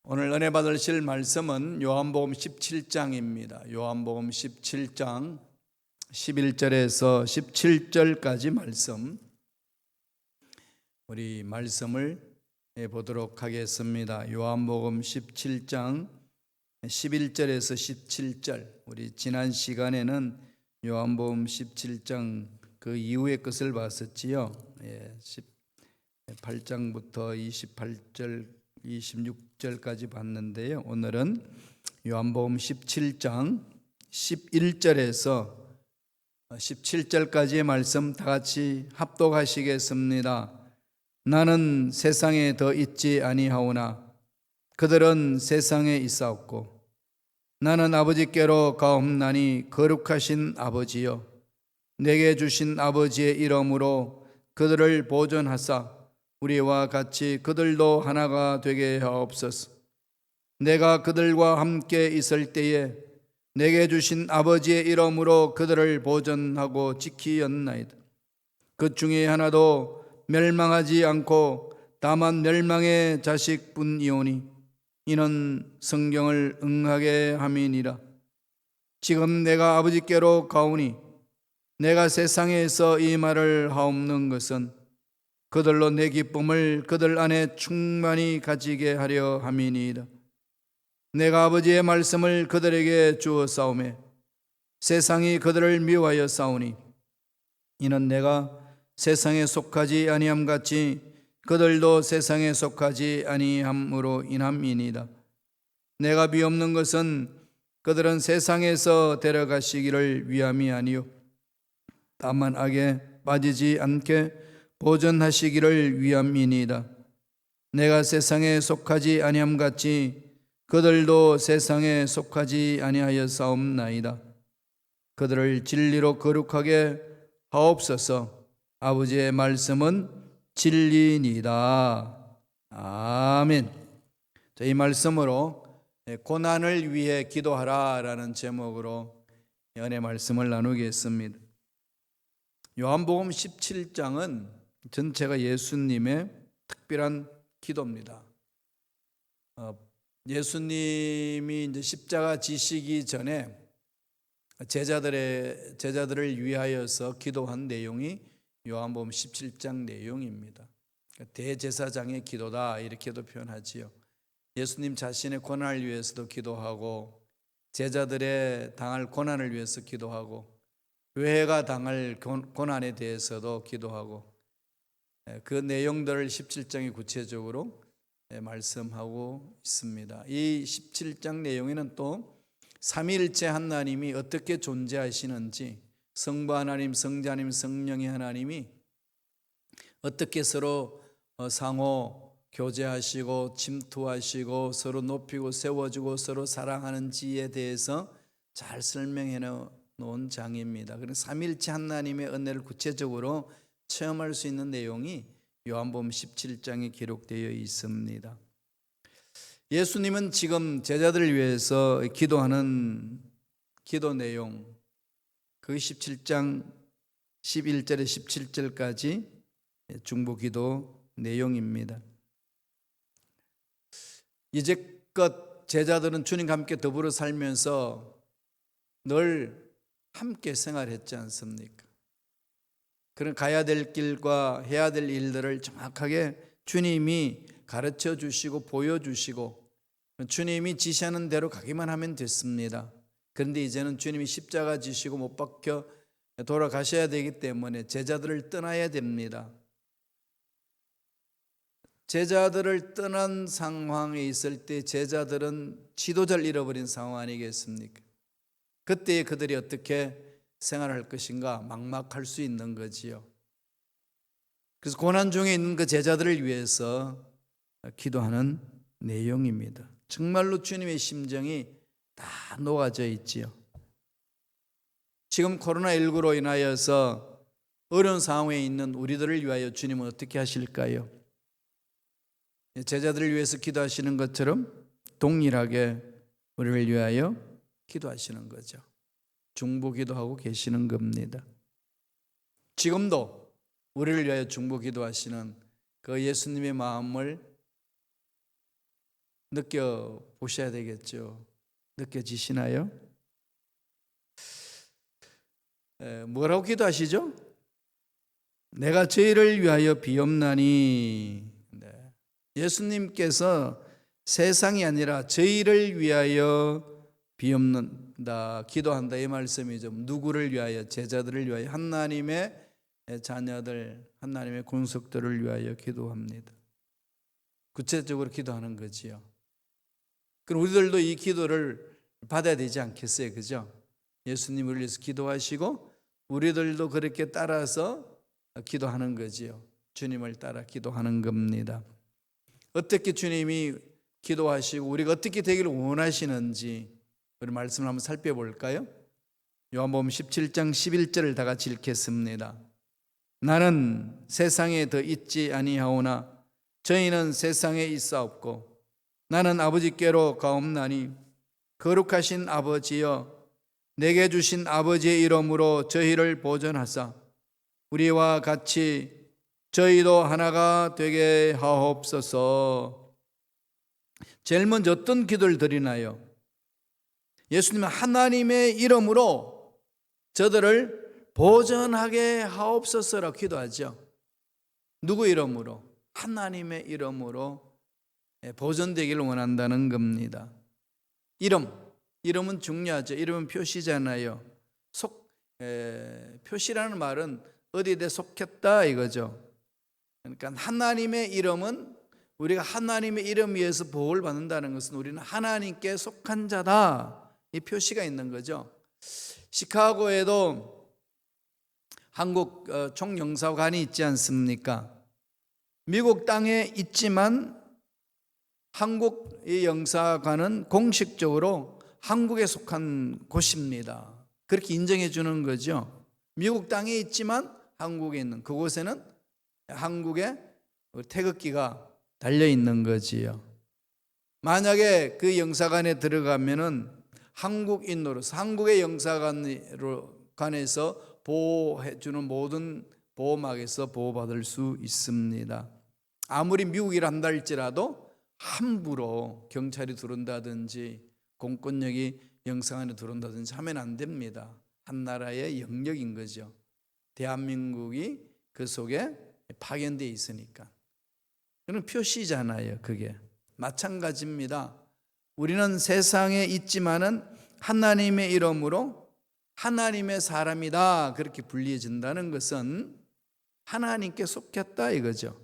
오늘 은혜 받으실 말씀은 요한복음 17장입니다. 요한복음 17장 11절에서 17절까지 말씀, 우리 말씀을 보도록 하겠습니다. 요한복음 17장 11절에서 17절, 우리 지난 시간에는 요한복음 17장 그 이후의 것을 봤었지요. 18장부터 28절 26절까지 봤는데요. 오늘은 요한복음 17장 11절에서 17절까지의 말씀 다 같이 합독하시겠습니다. 나는 세상에 더 있지 아니하오나 그들은 세상에 있사옵고 나는 아버지께로 가옵나니 거룩하신 아버지여 내게 주신 아버지의 이름으로 그들을 보존하사 우리와 같이 그들도 하나가 되게 하옵소서. 내가 그들과 함께 있을 때에 내게 주신 아버지의 이름으로 그들을 보존하고 지키었나이다. 그 중에 하나도 멸망하지 않고 다만 멸망의 자식뿐이오니 이는 성경을 응하게 함이니라. 지금 내가 아버지께로 가오니 내가 세상에서 이 말을 하옵는 것은 그들로 내 기쁨을 그들 안에 충만히 가지게 하려 함이니이다. 내가 아버지의 말씀을 그들에게 주어 싸우매 세상이 그들을 미워하여 싸우니 이는 내가 세상에 속하지 아니함 같이 그들도 세상에 속하지 아니함으로 인함이니이다. 내가 비옵는 것은 그들은 세상에서 데려가시기를 위함이 아니요 다만 악에 빠지지 않게 보존하시기를 위함이니이다. 내가 세상에 속하지 아니함 같이 그들도 세상에 속하지 아니하였사옵나이다. 그들을 진리로 거룩하게 하옵소서. 아버지의 말씀은 진리니이다. 아멘. 이 말씀으로 고난을 위해 기도하라라는 제목으로 은혜 말씀을 나누겠습니다. 요한복음 17장은 전체가 예수님의 특별한 기도입니다. 예수님이 이제 십자가 지시기 전에 제자들을 위하여서 기도한 내용이 요한복음 17장 내용입니다. 대제사장의 기도다 이렇게도 표현하지요. 예수님 자신의 고난을 위해서도 기도하고 제자들의 당할 고난을 위해서 기도하고 교회가 당할 고난에 대해서도 기도하고 그 내용들을 17장에 구체적으로 말씀하고 있습니다. 이 17장 내용에는 또 삼위일체 하나님이 어떻게 존재하시는지, 성부 하나님, 성자 하나님, 성령의 하나님이 어떻게 서로 상호 교제하시고 침투하시고 서로 높이고 세워주고 서로 사랑하는지에 대해서 잘 설명해 놓은 장입니다. 그래서 삼위일체 하나님의 은혜를 구체적으로 체험할 수 있는 내용이 요한복음 17장에 기록되어 있습니다. 예수님은 지금 제자들을 위해서 기도하는 기도 내용, 그 17장 11절에 17절까지 중보기도 내용입니다. 이제껏 제자들은 주님과 함께 더불어 살면서 늘 함께 생활했지 않습니까? 그런 가야 될 길과 해야 될 일들을 정확하게 주님이 가르쳐 주시고 보여주시고 주님이 지시하는 대로 가기만 하면 됐습니다. 그런데 이제는 주님이 십자가 지시고 못 박혀 돌아가셔야 되기 때문에 제자들을 떠나야 됩니다. 제자들을 떠난 상황에 있을 때 제자들은 지도자를 잃어버린 상황 아니겠습니까? 그때 그들이 어떻게 생활할 것인가 막막할 수 있는 거지요. 그래서 고난 중에 있는 그 제자들을 위해서 기도하는 내용입니다. 정말로 주님의 심정이 다 녹아져 있지요. 지금 코로나19로 인하여서 어려운 상황에 있는 우리들을 위하여 주님은 어떻게 하실까요? 제자들을 위해서 기도하시는 것처럼 동일하게 우리를 위하여 기도하시는 거죠. 중보기도하고 계시는 겁니다. 지금도 우리를 위하여 중보기도하시는 그 예수님의 마음을 느껴보셔야 되겠죠. 느껴지시나요? 뭐라고 기도하시죠? 내가 저희를 위하여 비옵나니. 네. 예수님께서 세상이 아니라 저희를 위하여 비옵는다, 기도한다 이 말씀이죠. 누구를 위하여? 제자들을 위하여, 하나님의 자녀들, 하나님의 군속들을 위하여 기도합니다. 구체적으로 기도하는 거지요. 그럼 우리들도 이 기도를 받아야 되지 않겠어요? 그죠? 예수님을 위해서 기도하시고 우리들도 그렇게 따라서 기도하는 거지요. 주님을 따라 기도하는 겁니다. 어떻게 주님이 기도하시고 우리가 어떻게 되기를 원하시는지 우리 말씀을 한번 살펴볼까요? 요한복음 17장 11절을 다 같이 읽겠습니다. 나는 세상에 더 있지 아니하오나 저희는 세상에 있사옵고 나는 아버지께로 가옵나니 거룩하신 아버지여 내게 주신 아버지의 이름으로 저희를 보존하사 우리와 같이 저희도 하나가 되게 하옵소서. 제일 먼저 어떤 기도를 드리나요? 예수님은 하나님의 이름으로 저들을 보존하게 하옵소서라고 기도하죠. 누구 이름으로? 하나님의 이름으로 보존되기를 원한다는 겁니다. 이름은 중요하죠. 이름은 표시잖아요. 표시라는 말은 어디에 속했다 이거죠. 그러니까 하나님의 이름은, 우리가 하나님의 이름 위에서 보호를 받는다는 것은 우리는 하나님께 속한 자다, 이 표시가 있는 거죠. 시카고에도 한국 총영사관이 있지 않습니까? 미국 땅에 있지만 한국의 영사관은 공식적으로 한국에 속한 곳입니다. 그렇게 인정해 주는 거죠. 미국 땅에 있지만 한국에 있는 그곳에는 한국의 태극기가 달려 있는 거지요. 만약에 그 영사관에 들어가면은 한국인으로서 한국의 영사관에서 보호해 주는 모든 보호막에서 보호받을 수 있습니다. 아무리 미국이라 한다 할지라도 함부로 경찰이 들어온다든지 공권력이 영사관에 들어온다든지 하면 안 됩니다. 한 나라의 영역인 거죠. 대한민국이 그 속에 파견되어 있으니까. 그건 표시잖아요. 그게 마찬가지입니다. 우리는 세상에 있지만은 하나님의 이름으로 하나님의 사람이다 그렇게 불리해진다는 것은 하나님께 속했다 이거죠.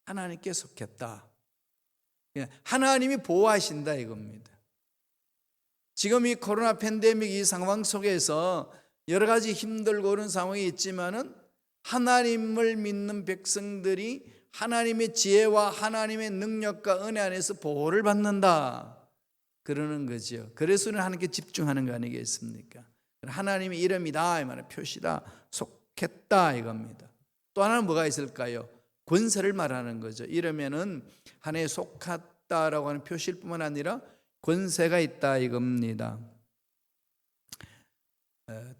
하나님께 속했다. 하나님이 보호하신다 이겁니다. 지금 이 코로나 팬데믹 이 상황 속에서 여러 가지 힘들고 그런 상황이 있지만은 하나님을 믿는 백성들이 하나님의 지혜와 하나님의 능력과 은혜 안에서 보호를 받는다 그러는 거죠. 그래서 우리는 하나님께 집중하는 거 아니겠습니까? 하나님의 이름이다 이 말은 표시다, 속했다 이겁니다. 또 하나는 뭐가 있을까요? 권세를 말하는 거죠. 이러면은 하나님에 속했다라고 하는 표시일 뿐만 아니라 권세가 있다 이겁니다.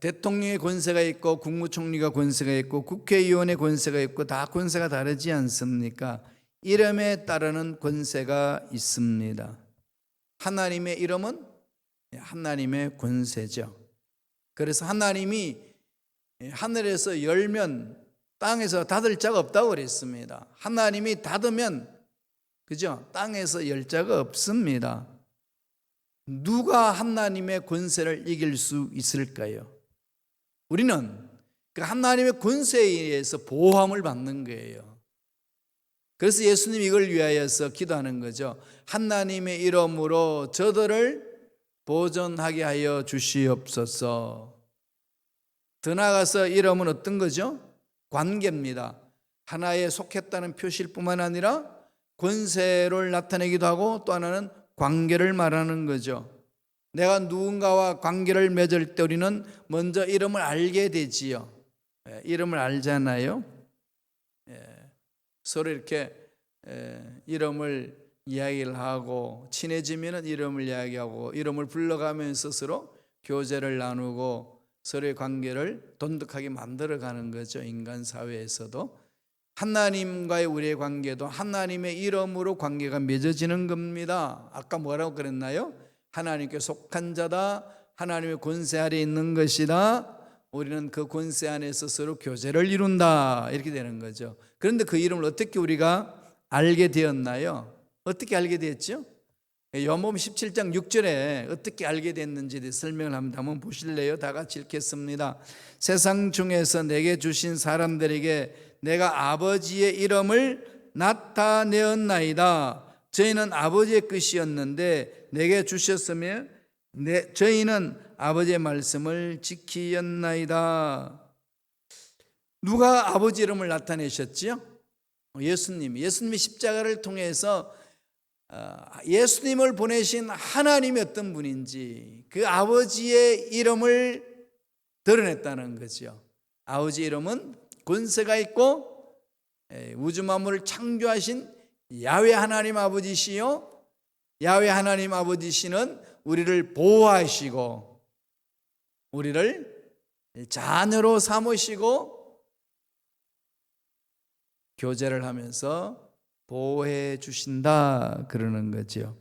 대통령의 권세가 있고 국무총리가 권세가 있고 국회의원의 권세가 있고 다 권세가 다르지 않습니까? 이름에 따르는 권세가 있습니다. 하나님의 이름은 하나님의 권세죠. 그래서 하나님이 하늘에서 열면 땅에서 닫을 자가 없다고 그랬습니다. 하나님이 닫으면 그죠? 땅에서 열 자가 없습니다. 누가 하나님의 권세를 이길 수 있을까요? 우리는 그 하나님의 권세에 의해서 보호함을 받는 거예요. 그래서 예수님이 이걸 위하여서 기도하는 거죠. 하나님의 이름으로 저들을 보존하게 하여 주시옵소서. 더 나아가서 이름은 어떤 거죠? 관계입니다. 하나에 속했다는 표시일 뿐만 아니라 권세를 나타내기도 하고 또 하나는 관계를 말하는 거죠. 내가 누군가와 관계를 맺을 때 우리는 먼저 이름을 알게 되지요. 이름을 알잖아요. 서로 이렇게 이름을 이야기를 하고 친해지면 이름을 이야기하고 이름을 불러가면서 서로 교제를 나누고 서로의 관계를 돈독하게 만들어가는 거죠. 인간 사회에서도. 하나님과의 우리의 관계도 하나님의 이름으로 관계가 맺어지는 겁니다. 아까 뭐라고 그랬나요? 하나님께 속한 자다, 하나님의 권세 아래 있는 것이다, 우리는 그 권세 안에서 서로 교제를 이룬다, 이렇게 되는 거죠. 그런데 그 이름을 어떻게 우리가 알게 되었나요? 어떻게 알게 됐죠? 요한복음 17장 6절에 어떻게 알게 됐는지에 대해 설명을 한번 보실래요? 다 같이 읽겠습니다. 세상 중에서 내게 주신 사람들에게 내가 아버지의 이름을 나타내었나이다. 저희는 아버지의 뜻이었는데 내게 주셨으며 저희는 아버지의 말씀을 지키었나이다. 누가 아버지 이름을 나타내셨지요? 예수님이 십자가를 통해서 예수님을 보내신 하나님이 어떤 분인지 그 아버지의 이름을 드러냈다는 거죠. 아버지 이름은 권세가 있고 우주 만물을 창조하신 야훼 하나님 아버지시요, 야훼 하나님 아버지시는 우리를 보호하시고 우리를 자녀로 삼으시고 교제를 하면서 보호해 주신다 그러는 거죠.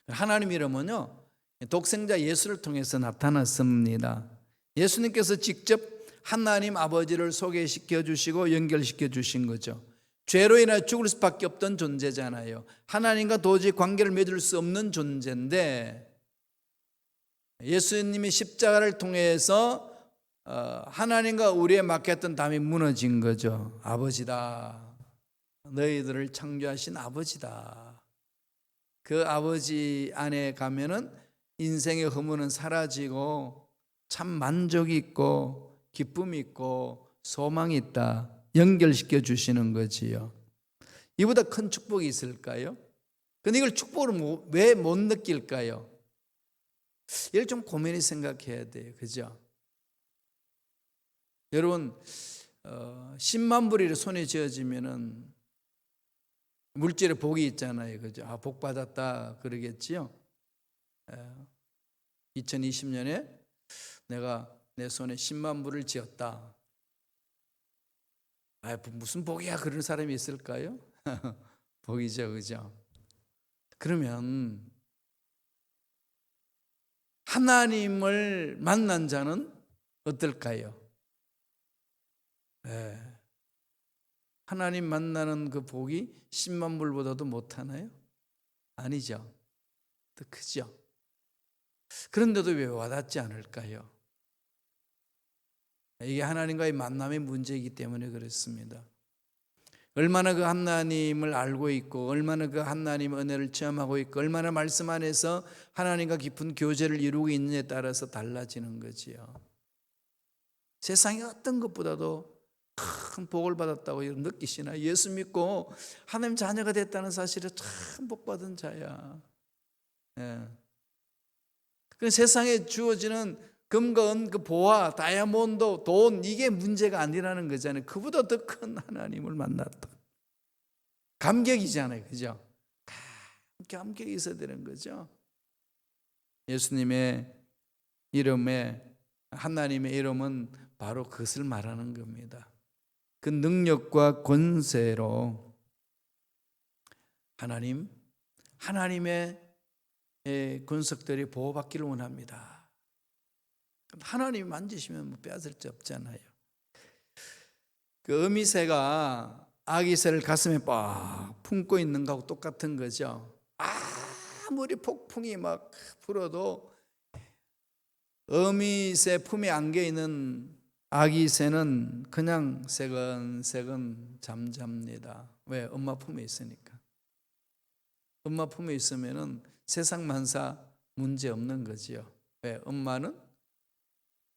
하나님 이름은요, 독생자 예수를 통해서 나타났습니다. 예수님께서 직접 하나님 아버지를 소개시켜 주시고 연결시켜 주신 거죠. 죄로 인하여 죽을 수밖에 없던 존재잖아요. 하나님과 도저히 관계를 맺을 수 없는 존재인데 예수님이 십자가를 통해서 하나님과 우리의 맡겼던 담이 무너진 거죠. 아버지다, 너희들을 창조하신 아버지다. 그 아버지 안에 가면은 인생의 허물은 사라지고 참 만족이 있고 기쁨이 있고 소망이 있다, 연결시켜 주시는 거지요. 이보다 큰 축복이 있을까요? 근데 이걸 축복을 왜 못 느낄까요? 이걸 좀 고민히 생각해야 돼요. 그죠? 여러분 10만 불이 손에 쥐어지면은 물질의 복이 있잖아요. 그죠? 아, 복 받았다 그러겠지요. 2020년에 내가 내 손에 10만 불을 쥐었다. 아, 무슨 복이야, 그런 사람이 있을까요? 복이죠, 그죠? 그러면 하나님을 만난 자는 어떨까요? 하나님 만나는 그 복이 10만 불보다도 못하나요? 아니죠. 더 크죠. 그런데도 왜 와닿지 않을까요? 이게 하나님과의 만남의 문제이기 때문에 그렇습니다. 얼마나 그 하나님을 알고 있고 얼마나 그 하나님의 은혜를 체험하고 있고 얼마나 말씀 안에서 하나님과 깊은 교제를 이루고 있느냐에 따라서 달라지는 거지요. 세상의 어떤 것보다도 큰 복을 받았다고 느끼시나? 예수 믿고 하나님 자녀가 됐다는 사실에 참 복받은 자야. 그 세상에 주어지는 금과 은, 그 보화, 다이아몬드, 돈, 이게 문제가 아니라는 거잖아요. 그보다 더 큰 하나님을 만났다. 감격이잖아요. 그죠? 감격이 있어야 되는 거죠. 예수님의 이름에, 하나님의 이름은 바로 그것을 말하는 겁니다. 그 능력과 권세로 하나님의 권속들이 보호받기를 원합니다. 하나님이 만지시면 뭐 빼앗을 수 없잖아요. 그 어미새가 아기새를 가슴에 빡 품고 있는 거하고 똑같은 거죠. 아무리 폭풍이 막 불어도 어미새 품에 안겨 있는 아기새는 그냥 새근새근 잠잡니다. 왜? 엄마 품에 있으니까. 엄마 품에 있으면은 세상 만사 문제 없는 거지요. 왜? 엄마는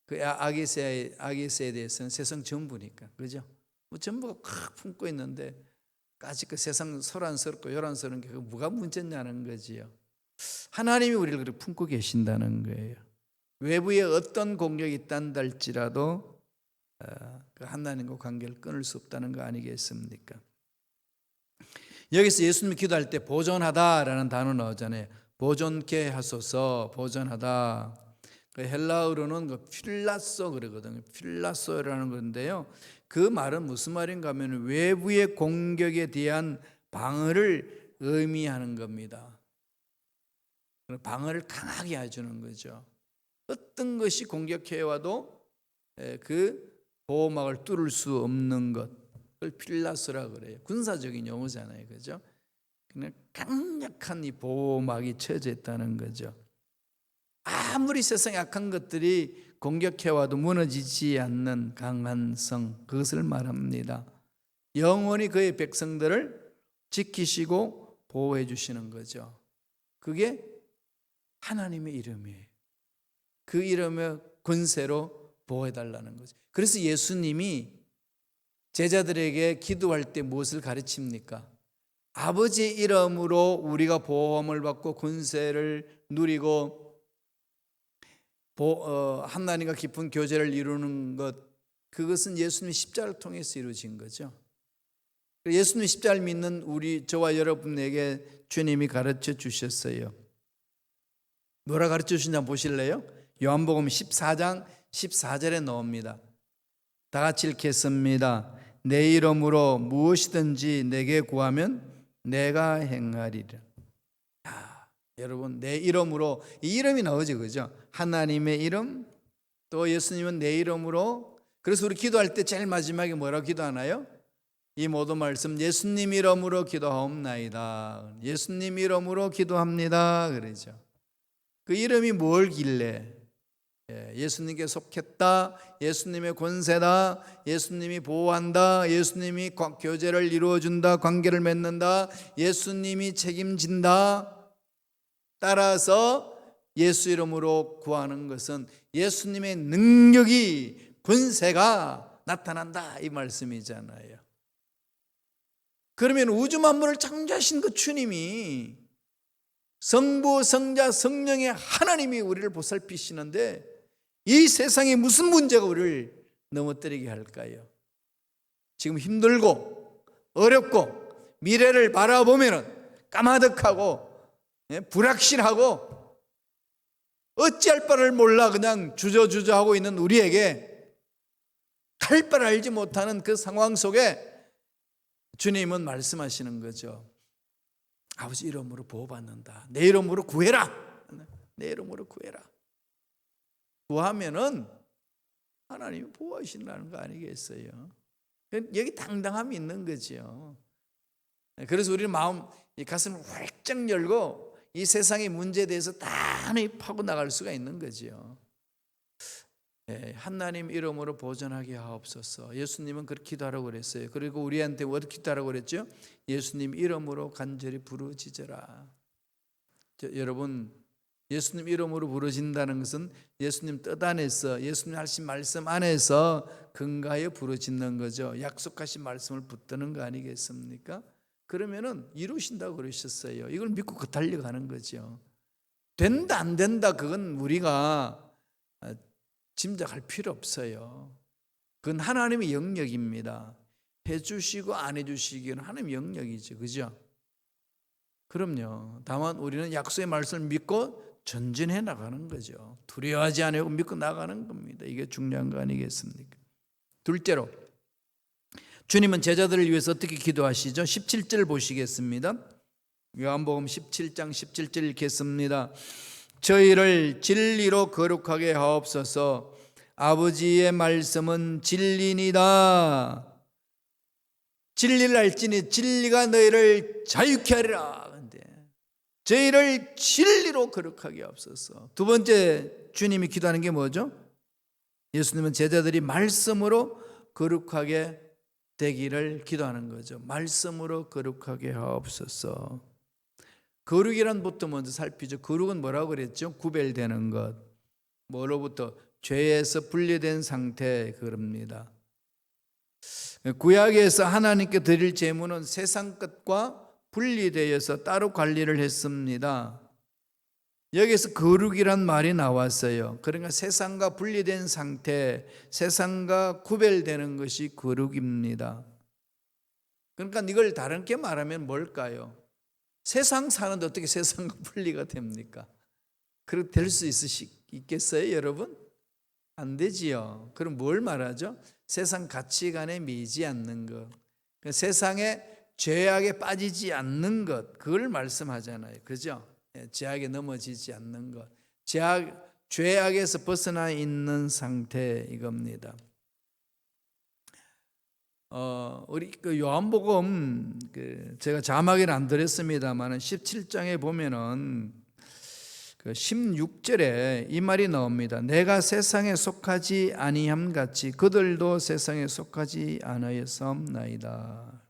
그 아기새에 대해서는 세상 전부니까. 그죠? 뭐 전부가 팍 품고 있는데 까짓 그 세상 소란스럽고 요란스러운 게 뭐가 문제냐는 거지요. 하나님이 우리를 그렇게 품고 계신다는 거예요. 외부에 어떤 공격이 있단다 할지라도 그 하나님과 관계를 끊을 수 없다는 거 아니겠습니까? 여기서 예수님이 기도할 때 보존하다라는 단어 나오잖아요. 보존케 하소서, 보존하다. 그 헬라어로는 그 필라소 그러거든요. 필라소라는 건데요. 그 말은 무슨 말인가 하면 외부의 공격에 대한 방어를 의미하는 겁니다. 방어를 강하게 해주는 거죠. 어떤 것이 공격해와도 그 보호막을 뚫을 수 없는 것, 그걸 필라스라 그래요. 군사적인 용어잖아요, 그죠? 그냥 강력한 이 보호막이 쳐져 있다는 거죠. 아무리 세상에 악한 것들이 공격해와도 무너지지 않는 강한 성, 그것을 말합니다. 영원히 그의 백성들을 지키시고 보호해 주시는 거죠. 그게 하나님의 이름이에요. 그 이름의 권세로 보호해 달라는 거죠. 그래서 예수님이 제자들에게 기도할 때 무엇을 가르칩니까? 아버지의 이름으로 우리가 보호함을 받고 권세를 누리고 하나님과 깊은 교제를 이루는 것, 그것은 예수님의 십자가를 통해서 이루어진 거죠. 예수님 십자가를 믿는 저와 여러분에게 주님이 가르쳐 주셨어요. 뭐라 가르쳐 주시냐 보실래요? 요한복음 14장 14절에 나옵니다. 다 같이 읽겠습니다. 내 이름으로 무엇이든지 내게 구하면 내가 행하리라. 여러분, 내 이름으로, 이 이름이 나오죠, 그죠? 하나님의 이름, 또 예수님은 내 이름으로. 그래서 우리 기도할 때 제일 마지막에 뭐라고 기도하나요? 이 모든 말씀 예수님 이름으로 기도하옵나이다. 예수님 이름으로 기도합니다, 그러죠. 그 이름이 뭘길래? 예수님께 속했다, 예수님의 권세다, 예수님이 보호한다, 예수님이 교제를 이루어준다, 관계를 맺는다, 예수님이 책임진다. 따라서 예수 이름으로 구하는 것은 예수님의 능력이, 권세가 나타난다, 이 말씀이잖아요. 그러면 우주 만물을 창조하신 그 주님이, 성부, 성자, 성령의 하나님이 우리를 보살피시는데 이 세상에 무슨 문제가 우리를 넘어뜨리게 할까요? 지금 힘들고 어렵고 미래를 바라보면 까마득하고 불확실하고 어찌할 바를 몰라 그냥 주저주저하고 있는 우리에게 할 바를 알지 못하는 그 상황 속에 주님은 말씀하시는 거죠. 아버지 이름으로 보호받는다. 내 이름으로 구해라. 내 이름으로 구해라. 구하면은 하나님이 보호하신다는 거 아니겠어요? 여기 당당함이 있는 거죠. 그래서 우리는 이 가슴을 활짝 열고 이 세상의 문제에 대해서 단호히 파고 나갈 수가 있는 거죠. 하나님 이름으로 보존하게 하옵소서. 예수님은 그렇게 기도하라고 그랬어요. 그리고 우리한테 어떻게 기도하라고 그랬죠? 예수님 이름으로 간절히 부르짖어라. 여러분, 예수님 이름으로 부르짖는다는 것은 예수님 뜻 안에서, 예수님 하신 말씀 안에서 근거하여 부르짖는 거죠. 약속하신 말씀을 붙드는 거 아니겠습니까? 그러면은 이루신다고 그러셨어요. 이걸 믿고 그 달려가는 거죠. 된다 안 된다 그건 우리가 짐작할 필요 없어요. 그건 하나님의 영역입니다. 해주시고 안 해주시기는 하나님의 영역이죠. 그죠? 그럼요. 다만 우리는 약속의 말씀을 믿고 전진해 나가는 거죠. 두려워하지 않고 믿고 나가는 겁니다. 이게 중요한 거 아니겠습니까? 둘째로, 주님은 제자들을 위해서 어떻게 기도하시죠? 17절 보시겠습니다. 요한복음 17장 17절 읽겠습니다. 저희를 진리로 거룩하게 하옵소서. 아버지의 말씀은 진리니이다. 진리를 알지니 진리가 너희를 자유케 하리라. 저희를 진리로 거룩하게 하옵소서. 두 번째 주님이 기도하는 게 뭐죠? 예수님은 제자들이 말씀으로 거룩하게 되기를 기도하는 거죠. 말씀으로 거룩하게 하옵소서. 거룩이란 부터 먼저 살피죠. 거룩은 뭐라고 그랬죠? 구별되는 것. 뭐로부터? 죄에서 분리된 상태, 그럽니다. 구약에서 하나님께 드릴 제물은 세상 것과 분리되어서 따로 관리를 했습니다. 여기서 거룩이란 말이 나왔어요. 그러니까 세상과 분리된 상태, 세상과 구별되는 것이 거룩입니다. 그러니까 이걸 다르게 말하면 뭘까요? 세상 사는데 어떻게 세상과 분리가 됩니까? 그렇게 될 수 있겠어요, 여러분? 안 되지요. 그럼 뭘 말하죠? 세상 가치관에 미지 않는 것, 세상에 죄악에 빠지지 않는 것, 그걸 말씀하잖아요. 그죠? 죄악에 넘어지지 않는 것, 죄악에서 벗어나 있는 상태 이겁니다. 우리 그 요한복음 제가 자막에는 안 드렸습니다만 17장에 보면은 그 16절에 이 말이 나옵니다. 내가 세상에 속하지 아니함 같이 그들도 세상에 속하지 아니하였사옵나이다.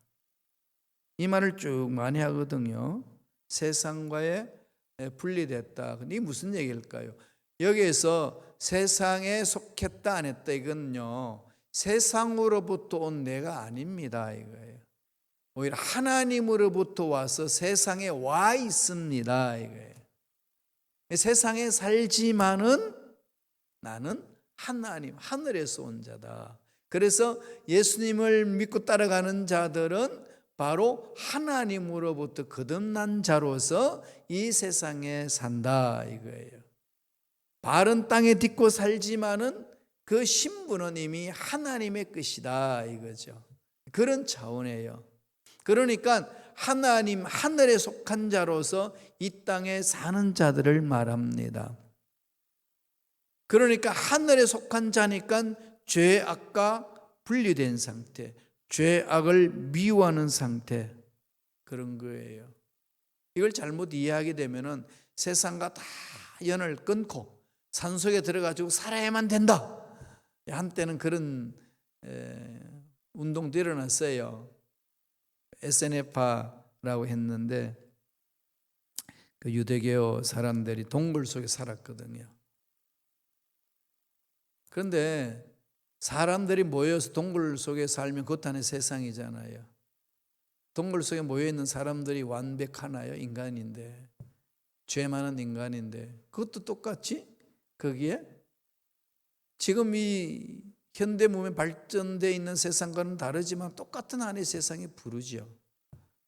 이 말을 쭉 많이 하거든요. 세상과의 분리됐다. 이게 무슨 얘기일까요? 여기에서 세상에 속했다 안 했다 이건요, 세상으로부터 온 내가 아닙니다 이거예요. 오히려 하나님으로부터 와서 세상에 와 있습니다 이거예요. 세상에 살지만은 나는 하나님, 하늘에서 온 자다. 그래서 예수님을 믿고 따라가는 자들은 바로 하나님으로부터 거듭난 자로서 이 세상에 산다 이거예요. 발은 땅에 딛고 살지만은 그 신분은 이미 하나님의 것이다 이거죠. 그런 차원이에요. 그러니까 하나님, 하늘에 속한 자로서 이 땅에 사는 자들을 말합니다. 그러니까 하늘에 속한 자니까 죄악과 분리된 상태, 죄악을 미워하는 상태, 그런 거예요. 이걸 잘못 이해하게 되면은 세상과 다 연을 끊고 산속에 들어가지고 살아야만 된다. 한때는 그런 운동도 일어났어요. SNF파라고 했는데 그 유대교 사람들이 동굴 속에 살았거든요. 그런데 사람들이 모여서 동굴 속에 살면 그것 하나의 세상이잖아요. 동굴 속에 모여있는 사람들이 완벽하나요? 인간인데, 죄 많은 인간인데 그것도 똑같이 거기에 지금 이 현대 문명에 발전되어 있는 세상과는 다르지만 똑같은 하나의 세상에 부르죠.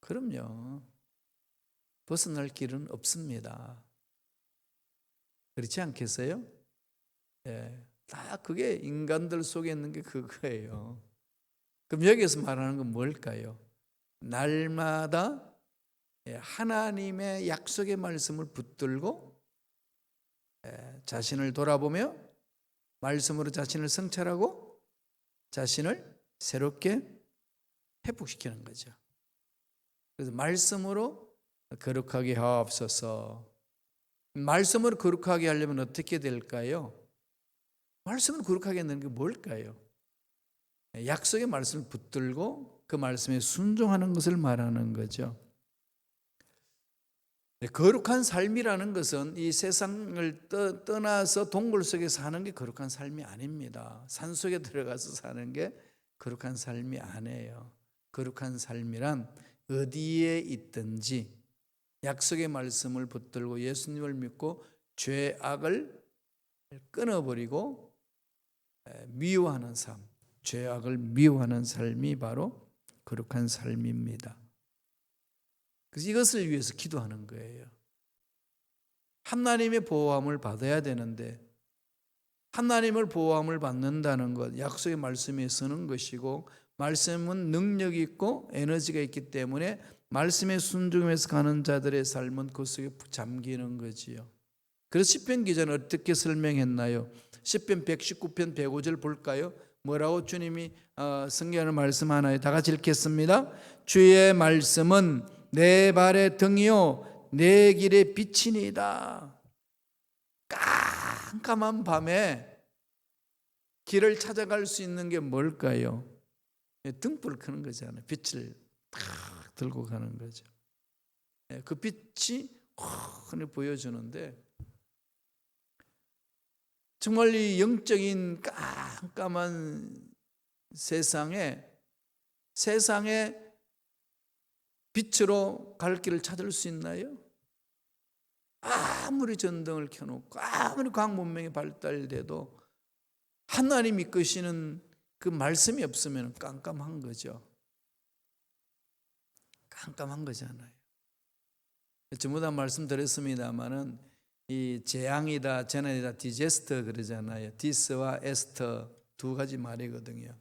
그럼요. 벗어날 길은 없습니다. 그렇지 않겠어요? 예, 다 그게 인간들 속에 있는 게 그거예요. 그럼 여기서 말하는 건 뭘까요? 날마다 하나님의 약속의 말씀을 붙들고 자신을 돌아보며 말씀으로 자신을 성찰하고 자신을 새롭게 회복시키는 거죠. 그래서 말씀으로 거룩하게 하옵소서. 말씀으로 거룩하게 하려면 어떻게 될까요? 말씀을 거룩하게 하는 게 뭘까요? 약속의 말씀을 붙들고 그 말씀에 순종하는 것을 말하는 거죠. 거룩한 삶이라는 것은 이 세상을 떠나서 동굴 속에 사는 게 거룩한 삶이 아닙니다. 산속에 들어가서 사는 게 거룩한 삶이 아니에요. 거룩한 삶이란 어디에 있든지 약속의 말씀을 붙들고 예수님을 믿고 죄악을 끊어버리고 미워하는 삶, 죄악을 미워하는 삶이 바로 거룩한 삶입니다. 그래서 이것을 위해서 기도하는 거예요. 하나님의 보호함을 받아야 되는데 하나님을 보호함을 받는다는 것, 약속의 말씀에 서는 것이고 말씀은 능력이 있고 에너지가 있기 때문에 말씀에 순종해서 가는 자들의 삶은 그 속에 잠기는 거지요. 그래서 시편 기자는 어떻게 설명했나요? 시편 119편 105절 볼까요? 뭐라고 주님이 성경을 말씀하나요? 다 같이 읽겠습니다. 주의 말씀은 내 발의 등이요 내 길의 빛이니이다. 깜깜한 밤에 길을 찾아갈 수 있는 게 뭘까요? 등불을 켜는 거잖아요. 빛을 탁 들고 가는 거죠. 그 빛이 흔히 보여주는데 정말 이 영적인 깜깜한 세상에 빛으로 갈 길을 찾을 수 있나요? 아무리 전등을 켜놓고 아무리 과학문명이 발달돼도 하나님이 이끄시는 그 말씀이 없으면 깜깜한 거죠. 깜깜한 거잖아요. 전부 다 말씀드렸습니다마는 이 재앙이다, 재난이다, 디제스터 그러잖아요. 디스와 에스터 두 가지 말이거든요.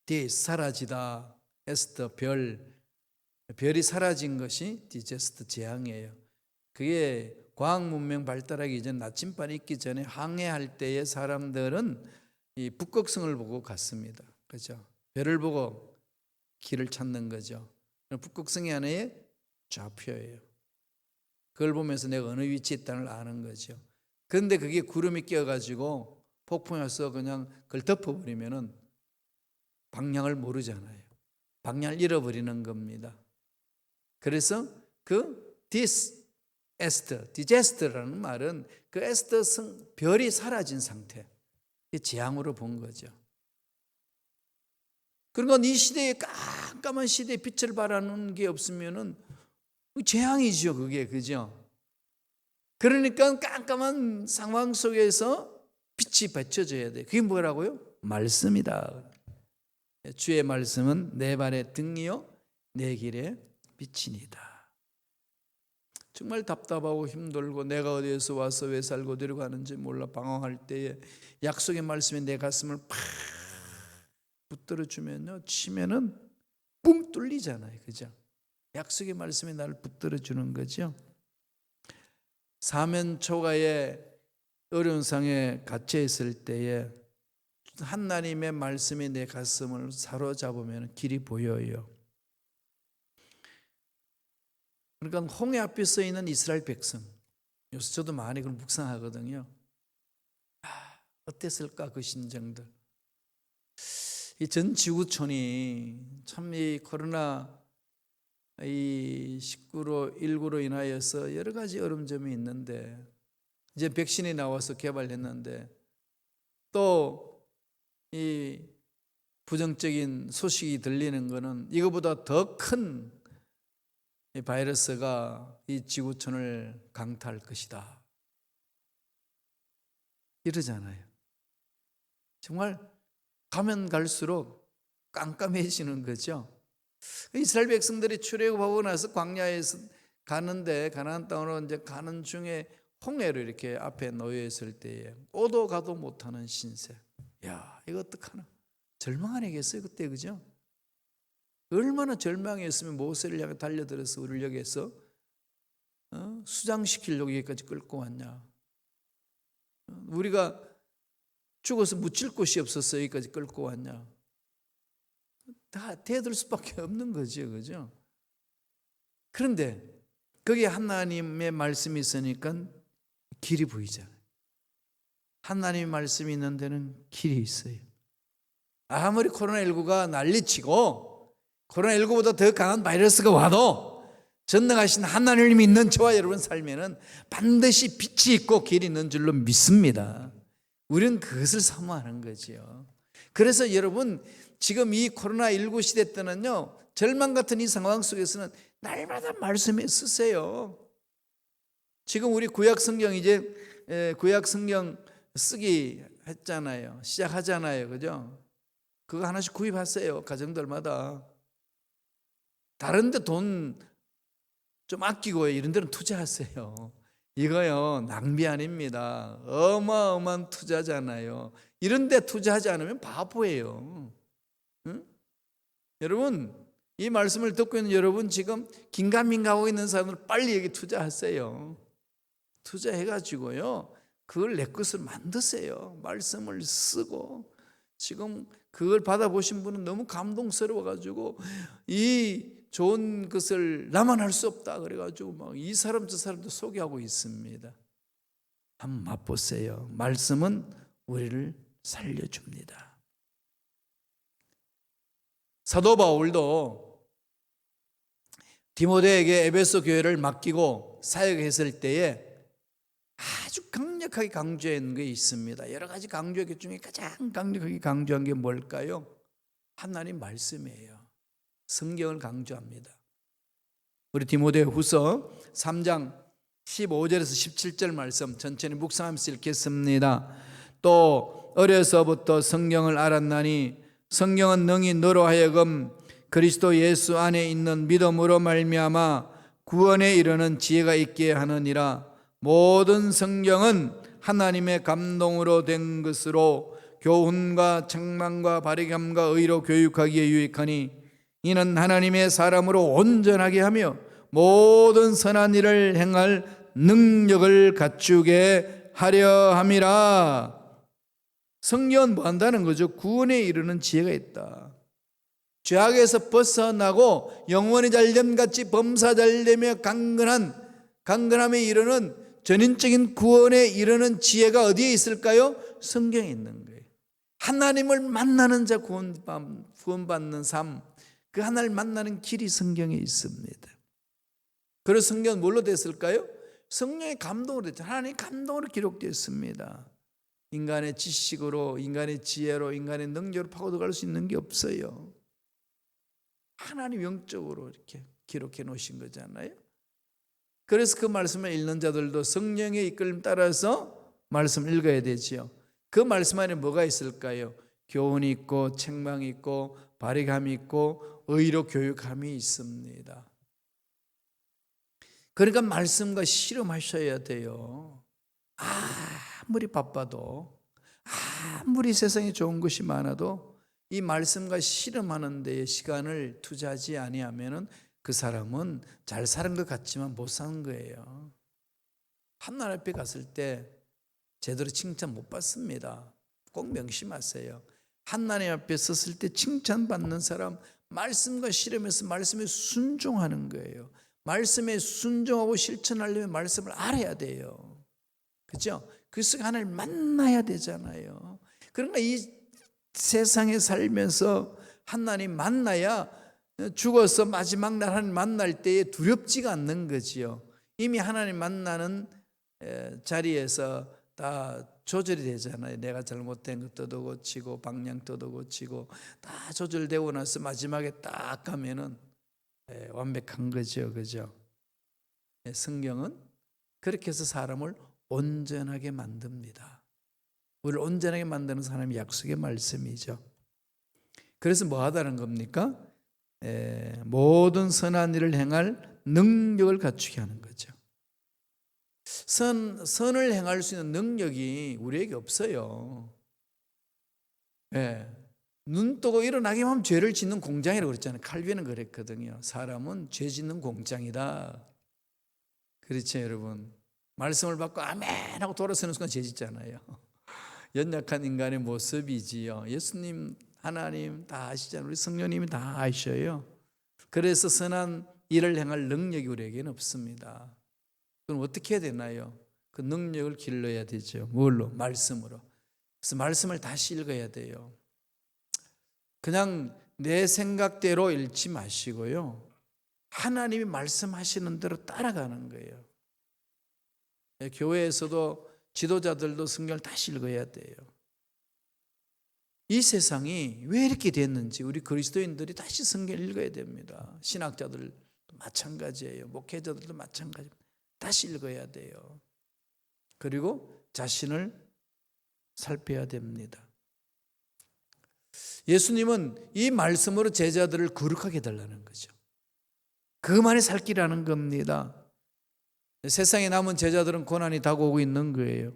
디스 사라지다, 에스터 별이 사라진 것이 디제스터 재앙이에요. 그게 과학 문명 발달하기 전 나침반이 있기 전에 항해할 때의 사람들은 이 북극성을 보고 갔습니다. 그렇죠? 별을 보고 길을 찾는 거죠. 북극성이 하나의 좌표예요. 그걸 보면서 내가 어느 위치에 있다는 걸 아는 거죠. 그런데 그게 구름이 껴가지고 폭풍이 와서 그냥 그걸 덮어버리면은 방향을 모르잖아요. 방향을 잃어버리는 겁니다. 그래서 그 디제스터라는 말은 그 에스터 별이 사라진 상태, 재앙으로 본 거죠. 그러니까 이 시대에 깜깜한 시대에 빛을 발하는 게 없으면은 재앙이죠, 그게. 그죠? 그러니까 깜깜한 상황 속에서 빛이 비춰져야 돼. 그게 뭐라고요? 말씀이다. 주의 말씀은 내 발의 등이요 내 길의 빛이니이다. 정말 답답하고 힘들고 내가 어디에서 와서 왜 살고 어디로 가는지 몰라 방황할 때에 약속의 말씀이 내 가슴을 팍 붙들어 주면요, 치면은 뿡 뚫리잖아요. 그죠? 약속의 말씀이 나를 붙들어 주는 거죠. 사면 초가에 어려운 상에 갇혀 있을 때에 하나님의 말씀이 내 가슴을 사로잡으면 길이 보여요. 그러니까 홍해 앞에 서 있는 이스라엘 백성, 요새 저도 많이 그걸 묵상하거든요. 어땠을까 그 심정들. 이 전 지구촌이 참 이 코로나 이 19로 인하여서 여러 가지 어려움점이 있는데 이제 백신이 나와서 개발했는데 또 이 부정적인 소식이 들리는 것은 이거보다 더 큰 바이러스가 이 지구촌을 강타할 것이다 이러잖아요. 정말 가면 갈수록 깜깜해지는 거죠. 이스라엘 백성들이 출애굽하고 나서 광야에서 가는데 가나안 땅으로 이제 가는 중에 홍해로 이렇게 앞에 놓여 있을 때에 오도 가도 못하는 신세. 야, 이거 어떡하나? 절망 아니겠어요 그때, 그죠? 얼마나 절망했으면 모세를 향해 달려들어서 우리를 여기에서 수장시키려고 여기까지 끌고 왔냐? 우리가 죽어서 묻힐 곳이 없어서 여기까지 끌고 왔냐? 다 대들 수밖에 없는 거죠, 그죠? 그런데 거기에 하나님의 말씀이 있으니까 길이 보이잖아요. 하나님의 말씀이 있는 데는 길이 있어요. 아무리 코로나19가 난리치고 코로나19보다 더 강한 바이러스가 와도 전능하신 하나님을 믿는 저와 여러분 삶에는 반드시 빛이 있고 길이 있는 줄로 믿습니다. 우리는 그것을 사모하는 거지요. 그래서 여러분 지금 이 코로나19 시대 때는요, 절망 같은 이 상황 속에서는 날마다 말씀에 쓰세요. 지금 우리 구약 성경 이제 구약 성경 쓰기 했잖아요. 시작하잖아요. 그죠? 그거 하나씩 구입하세요. 가정들마다. 다른 데 돈 좀 아끼고 이런 데는 투자하세요. 이거요, 낭비 아닙니다. 어마어마한 투자잖아요. 이런 데 투자하지 않으면 바보예요. 응? 여러분, 이 말씀을 듣고 있는 여러분 지금 긴가민가하고 있는 사람들 빨리 여기 투자하세요. 투자해가지고요, 그걸 내 것을 만드세요. 말씀을 쓰고. 지금 그걸 받아보신 분은 너무 감동스러워가지고 이 좋은 것을 나만 할 수 없다 그래가지고 막 이 사람 저 사람도 소개하고 있습니다. 한번 맛보세요. 말씀은 우리를 살려줍니다. 사도 바울도 디모데에게 에베소 교회를 맡기고 사역했을 때에 아주 강력하게 강조한 게 있습니다. 여러 가지 강조한 것 중에 가장 강력하게 강조한 게 뭘까요? 하나님 말씀이에요. 성경을 강조합니다. 우리 디모데 후서 3장 15절에서 17절 말씀 전체를 묵상하면서 읽겠습니다. 또 어려서부터 성경을 알았나니 성경은 능히 너로 하여금 그리스도 예수 안에 있는 믿음으로 말미암아 구원에 이르는 지혜가 있게 하느니라. 모든 성경은 하나님의 감동으로 된 것으로 교훈과 책망과 바르게함과 의로 교육하기에 유익하니 이는 하나님의 사람으로 온전하게 하며 모든 선한 일을 행할 능력을 갖추게 하려 함이라. 성경은 뭐 한다는 거죠? 구원에 이르는 지혜가 있다. 죄악에서 벗어나고 영원히 잘됨같이 범사 잘되며 강건함에 이르는 전인적인 구원에 이르는 지혜가 어디에 있을까요? 성경에 있는 거예요. 하나님을 만나는 자 구원받는 삶, 그 하나님을 만나는 길이 성경에 있습니다. 그래서 성경은 뭘로 됐을까요? 성령의 감동으로 됐죠. 하나님의 감동으로 기록되었습니다. 인간의 지식으로, 인간의 지혜로, 인간의 능력으로 파고들어갈 수 있는 게 없어요. 하나님 영적으로 이렇게 기록해 놓으신 거잖아요. 그래서 그 말씀을 읽는 자들도 성령의 이끌림 따라서 말씀을 읽어야 되지요. 그 말씀 안에 뭐가 있을까요? 교훈이 있고 책망이 있고 바르게함이 있고 의로 교육함이 있습니다. 그러니까 말씀과 실험하셔야 돼요. 아무리 바빠도, 아무리 세상에 좋은 것이 많아도 이 말씀과 실험하는 데에 시간을 투자하지 아니하면 그 사람은 잘 사는 것 같지만 못 사는 거예요. 하나님 앞에 갔을 때 제대로 칭찬 못 받습니다. 꼭 명심하세요. 하나님 앞에 섰을 때 칭찬받는 사람, 말씀과 실험에서 말씀에 순종하는 거예요. 말씀에 순종하고 실천하려면 말씀을 알아야 돼요. 그렇죠? 그래서 하나님을 만나야 되잖아요. 그러니까 이 세상에 살면서 하나님 만나야 죽어서 마지막 날 하나님 만날 때에 두렵지가 않는 거지요. 이미 하나님 만나는 자리에서 다 조절이 되잖아요. 내가 잘못된 것도 고치고 방향도 고치고 다 조절되고 나서 마지막에 딱 가면은 완벽한 거죠. 그죠? 성경은 그렇게 해서 사람을 온전하게 만듭니다. 우리를 온전하게 만드는 사람이 약속의 말씀이죠. 그래서 뭐 하다는 겁니까? 모든 선한 일을 행할 능력을 갖추게 하는 거죠. 선을 행할 수 있는 능력이 우리에게 없어요. 눈 뜨고 일어나기만 하면 죄를 짓는 공장이라고 그랬잖아요. 칼빈은 그랬거든요. 사람은 죄 짓는 공장이다. 그렇죠, 여러분. 말씀을 받고 아멘 하고 돌아서는 순간 죄 짓잖아요. 연약한 인간의 모습이지요. 예수님, 하나님 다 아시잖아요. 우리 성령님이 다 아셔요. 그래서 선한 일을 행할 능력이 우리에게는 없습니다. 그럼 어떻게 해야 되나요? 그 능력을 길러야 되죠. 뭘로? 말씀으로. 그래서 말씀을 다시 읽어야 돼요. 그냥 내 생각대로 읽지 마시고요. 하나님이 말씀하시는 대로 따라가는 거예요. 교회에서도 지도자들도 성경을 다시 읽어야 돼요. 이 세상이 왜 이렇게 됐는지 우리 그리스도인들이 다시 성경을 읽어야 됩니다. 신학자들도 마찬가지예요. 목회자들도 마찬가지입니다. 다시 읽어야 돼요. 그리고 자신을 살펴야 됩니다. 예수님은 이 말씀으로 제자들을 거룩하게 해달라는 거죠. 그만이 살 길이라는 겁니다. 세상에 남은 제자들은 고난이 다가오고 있는 거예요.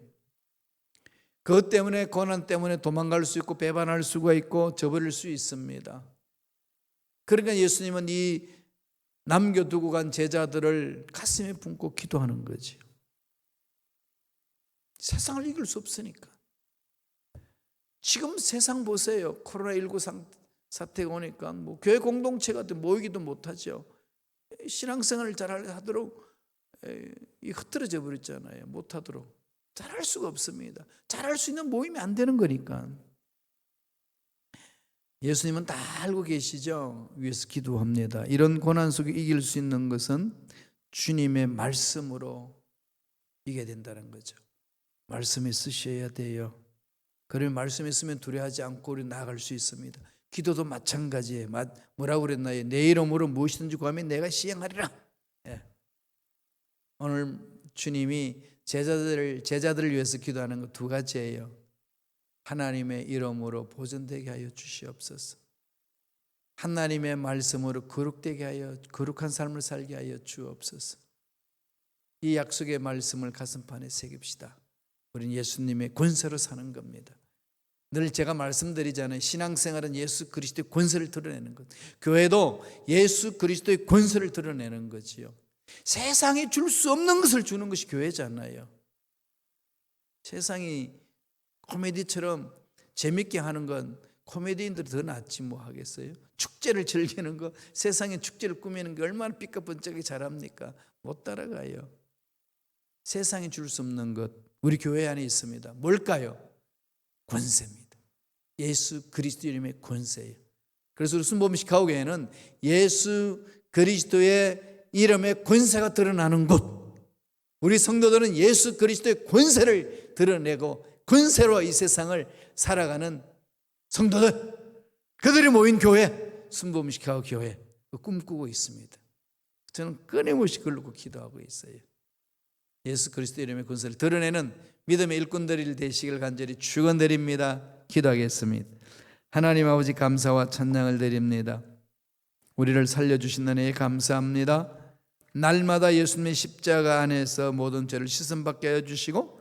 그것 때문에, 고난 때문에 도망갈 수 있고 배반할 수가 있고 저버릴 수 있습니다. 그러니까 예수님은 이 남겨두고 간 제자들을 가슴에 품고 기도하는 거죠. 세상을 이길 수 없으니까. 지금 세상 보세요. 코로나19 사태가 오니까 뭐 교회 공동체가 모이기도 못하죠. 신앙생활을 잘 하도록 흐트러져 버렸잖아요. 못하도록. 잘할 수가 없습니다. 잘할 수 있는 모임이 안 되는 거니까. 예수님은 다 알고 계시죠? 위에서 기도합니다. 이런 고난 속에 이길 수 있는 것은 주님의 말씀으로 이겨야 된다는 거죠. 말씀에 쓰셔야 돼요. 그러면 말씀에 쓰면 두려워하지 않고 우리 나아갈 수 있습니다. 기도도 마찬가지예요. 뭐라고 그랬나요? 내 이름으로 무엇이든지 구하면 내가 시행하리라. 오늘 주님이 제자들을 위해서 기도하는 것 두 가지예요. 하나님의 이름으로 보존되게 하여 주시옵소서. 하나님의 말씀으로 거룩되게 하여 거룩한 삶을 살게 하여 주옵소서. 이 약속의 말씀을 가슴판에 새깁시다. 우리는 예수님의 권세로 사는 겁니다. 늘 제가 말씀드리잖아요. 신앙생활은 예수 그리스도의 권세를 드러내는 것. 교회도 예수 그리스도의 권세를 드러내는 거지요. 세상이 줄 수 없는 것을 주는 것이 교회잖아요. 세상이 코미디처럼 재밌게 하는 건 코미디인들이 더 낫지 뭐 하겠어요. 축제를 즐기는 거, 세상의 축제를 꾸미는 게 얼마나 삐까뻔쩍하게 잘합니까? 못 따라가요. 세상이 줄 수 없는 것 우리 교회 안에 있습니다. 뭘까요? 권세입니다. 예수 그리스도 이름의 권세예요. 그래서 우리 순복음식 가옥교회는 예수 그리스도의 이름의 권세가 드러나는 곳, 우리 성도들은 예수 그리스도의 권세를 드러내고 권세로 이 세상을 살아가는 성도들, 그들이 모인 교회, 순복음식 가옥교회 꿈꾸고 있습니다. 저는 끊임없이 그걸로 기도하고 있어요. 예수 그리스도 이름의 권세를 드러내는 믿음의 일꾼들이 되시길 간절히 축원드립니다. 기도하겠습니다. 하나님 아버지, 감사와 찬양을 드립니다. 우리를 살려주신 은혜에 감사합니다. 날마다 예수님의 십자가 안에서 모든 죄를 씻음받게 하여 주시고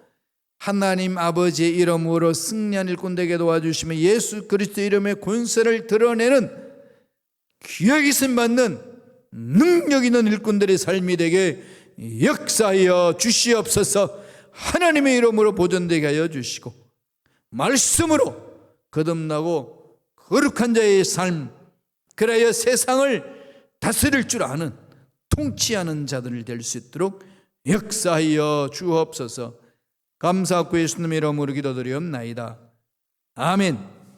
하나님 아버지의 이름으로 승리한 일꾼 되게 도와주시며 예수 그리스도 이름의 권세를 드러내는 귀하게 쓰임받는 능력 있는 일꾼들의 삶이 되게 역사하여 주시옵소서. 하나님의 이름으로 보존되게 하여 주시고 말씀으로 거듭나고 거룩한 자의 삶, 그래야 세상을 다스릴 줄 아는 통치하는 자들이 될 수 있도록 역사하여 주옵소서. 감사하고 예수님의 이름으로 기도드리옵나이다. 아멘.